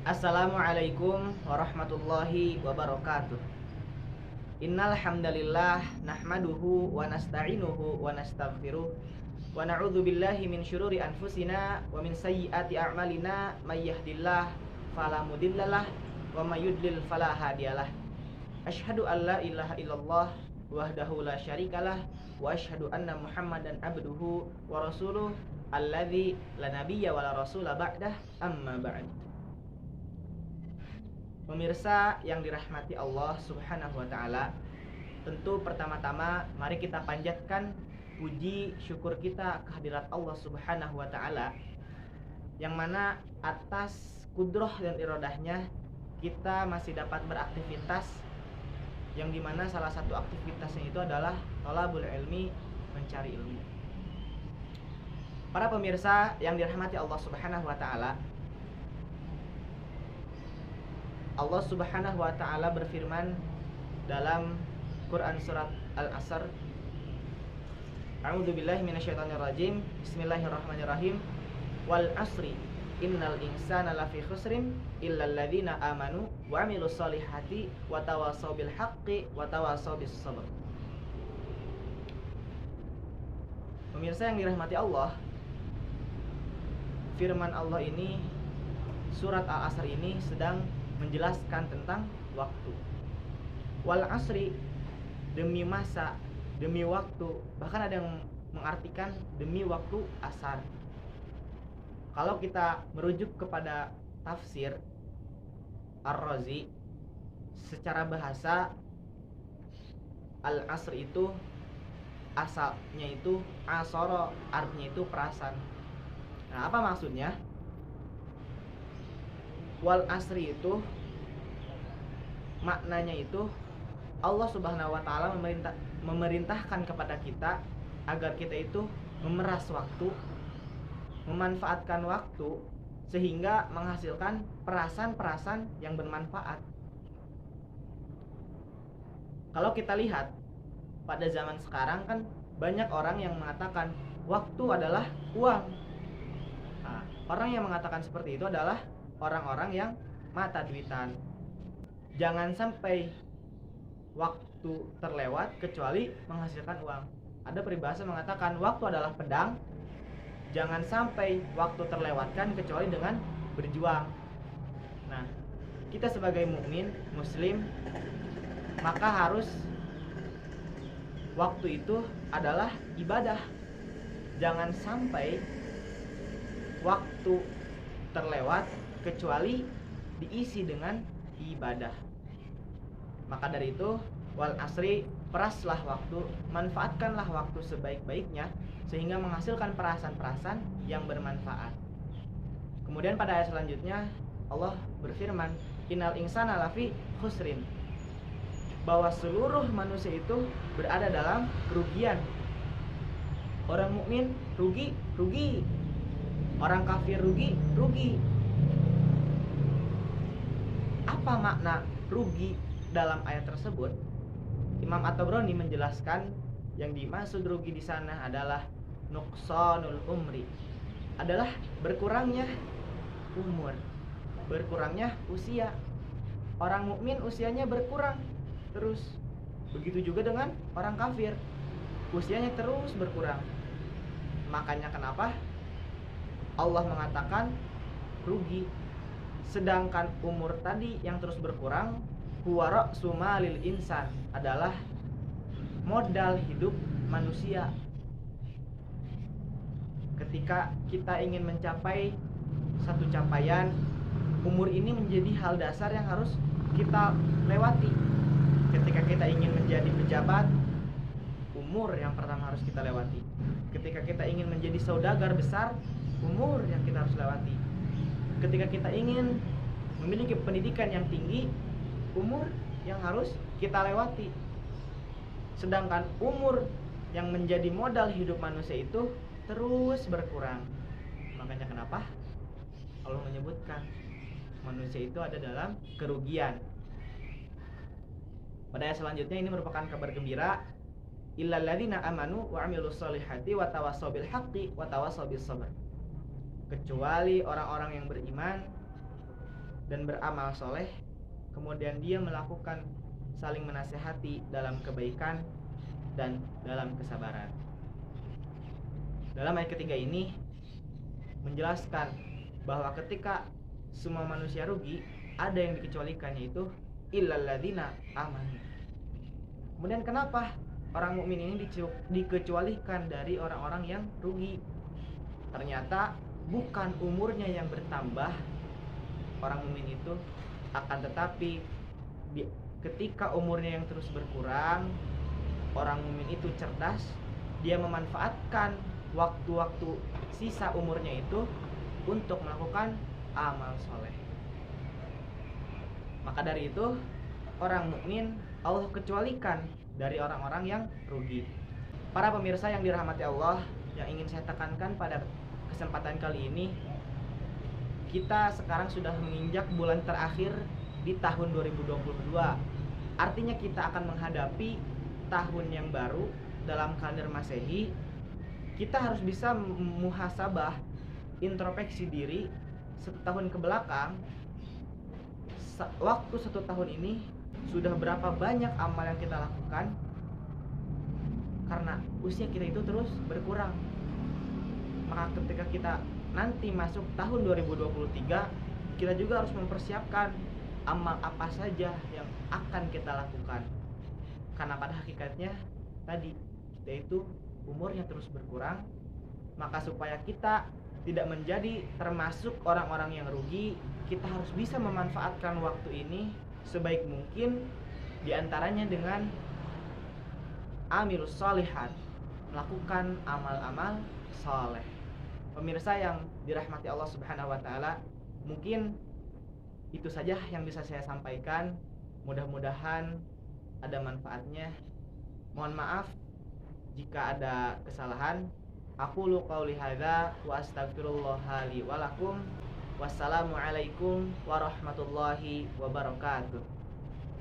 Assalamualaikum warahmatullahi wabarakatuh. Innal hamdalillah nahmaduhu wa nasta'inuhu wa nastaghfiruh wa na'udzu billahi min syururi anfusina wa min sayyiati a'malina may yahdihillahu fala mudhillalah wa may yudlil fala hadiyalah. Asyhadu an la ilaha illallah wahdahu la syarikalah wa asyhadu anna Muhammadan abduhu wa rasuluh alladzi la nabiyya wa la rasula ba'dah, amma ba'd. Pemirsa yang dirahmati Allah Subhanahu wa taala, tentu pertama-tama mari kita panjatkan puji syukur kita kehadirat Allah Subhanahu wa taala, yang mana atas kudrah dan iradahnya kita masih dapat beraktivitas, yang dimana salah satu aktivitasnya itu adalah thalabul ilmi, mencari ilmu. Para pemirsa yang dirahmati Allah Subhanahu wa taala, Allah Subhanahu wa taala berfirman dalam Quran surat Al-Asr, A'udzubillahi minasyaitonirrajim. Bismillahirrahmanirrahim. Wal 'asri innal insana lafi khusrin illal ladzina amanu wa 'amilus solihati wa tawassaw bil haqqi wa tawassaw bis sabr. Pemirsa yang dirahmati Allah, firman Allah ini, surat Al-Asr ini sedang menjelaskan tentang waktu. Wal asri, demi masa, demi waktu, bahkan ada yang mengartikan demi waktu asar. Kalau kita merujuk kepada tafsir Ar-Razi, secara bahasa al-asr itu asalnya itu asoro, artinya itu perasan. Nah, apa maksudnya? Wal asri itu maknanya itu Allah Subhanahu wa taala memerintahkan kepada kita agar kita itu memeras waktu, memanfaatkan waktu sehingga menghasilkan perasan-perasan yang bermanfaat. Kalau kita lihat pada zaman sekarang kan banyak orang yang mengatakan waktu adalah uang. Nah, orang yang mengatakan seperti itu adalah orang-orang yang mata duitan. Jangan sampai waktu terlewat kecuali menghasilkan uang. Ada peribahasa mengatakan waktu adalah pedang, jangan sampai waktu terlewatkan kecuali dengan berjuang. Nah, kita sebagai mukmin muslim, maka harus waktu itu adalah ibadah. Jangan sampai waktu terlewat kecuali diisi dengan ibadah. Maka dari itu, wal asri, peraslah waktu, manfaatkanlah waktu sebaik-baiknya sehingga menghasilkan perasan-perasan yang bermanfaat. Kemudian pada ayat selanjutnya Allah berfirman, innal insana lafi khusrin, bahwa seluruh manusia itu berada dalam kerugian. Orang mukmin rugi, rugi. Orang kafir rugi, rugi. Apa makna rugi dalam ayat tersebut? Imam At-Tabrani menjelaskan yang dimaksud rugi di sana adalah nuqsanul umri, adalah berkurangnya umur, berkurangnya usia. Orang mukmin usianya berkurang terus. Begitu juga dengan orang kafir, usianya terus berkurang. Makanya kenapa Allah mengatakan rugi. Sedangkan umur tadi yang terus berkurang, huwa ra'su malil insan, adalah modal hidup manusia. Ketika kita ingin mencapai satu capaian, umur ini menjadi hal dasar yang harus kita lewati. Ketika kita ingin menjadi pejabat, umur yang pertama harus kita lewati. Ketika kita ingin menjadi saudagar besar, umur yang kita harus lewati. Ketika kita ingin memiliki pendidikan yang tinggi, umur yang harus kita lewati. Sedangkan umur yang menjadi modal hidup manusia itu terus berkurang. Makanya kenapa Allah menyebutkan manusia itu ada dalam kerugian. Pada ayat selanjutnya ini merupakan kabar gembira, illal ladzina amanu wa 'amilus solihati wa tawassaw bil haqqi wa tawassaw bis sabr. Kecuali orang-orang yang beriman dan beramal soleh, kemudian dia melakukan saling menasehati dalam kebaikan dan dalam kesabaran. Dalam ayat ketiga ini menjelaskan bahwa ketika semua manusia rugi, ada yang dikecualikan, yaitu illal ladzina amanu. Kemudian kenapa orang mukmin ini dikecualikan dari orang-orang yang rugi? Ternyata bukan umurnya yang bertambah orang mukmin itu, akan tetapi ketika umurnya yang terus berkurang, orang mukmin itu cerdas, dia memanfaatkan waktu-waktu sisa umurnya itu untuk melakukan amal soleh. Maka dari itu orang mukmin Allah kecualikan dari orang-orang yang rugi. Para pemirsa yang dirahmati Allah, yang ingin saya tekankan pada kesempatan kali ini, kita sekarang sudah menginjak bulan terakhir di tahun 2022. Artinya kita akan menghadapi tahun yang baru dalam kalender Masehi. Kita harus bisa muhasabah, introspeksi diri setahun ke belakang. Waktu 1 tahun ini sudah berapa banyak amal yang kita lakukan, karena usia kita itu terus berkurang. Maka ketika kita nanti masuk tahun 2023, kita juga harus mempersiapkan amal apa saja yang akan kita lakukan. Karena pada hakikatnya tadi kita itu umurnya terus berkurang, maka supaya kita tidak menjadi termasuk orang-orang yang rugi, kita harus bisa memanfaatkan waktu ini sebaik mungkin, diantaranya dengan amilus sholihat, melakukan amal-amal soleh. Pemirsa yang dirahmati Allah Subhanahu wa Ta'ala, mungkin itu saja yang bisa saya sampaikan. Mudah-mudahan ada manfaatnya. Mohon maaf jika ada kesalahan. Aqulu qauli hadza wa astaghfirullah li wa lakum. Wassalamualaikum warahmatullahi wabarakatuh.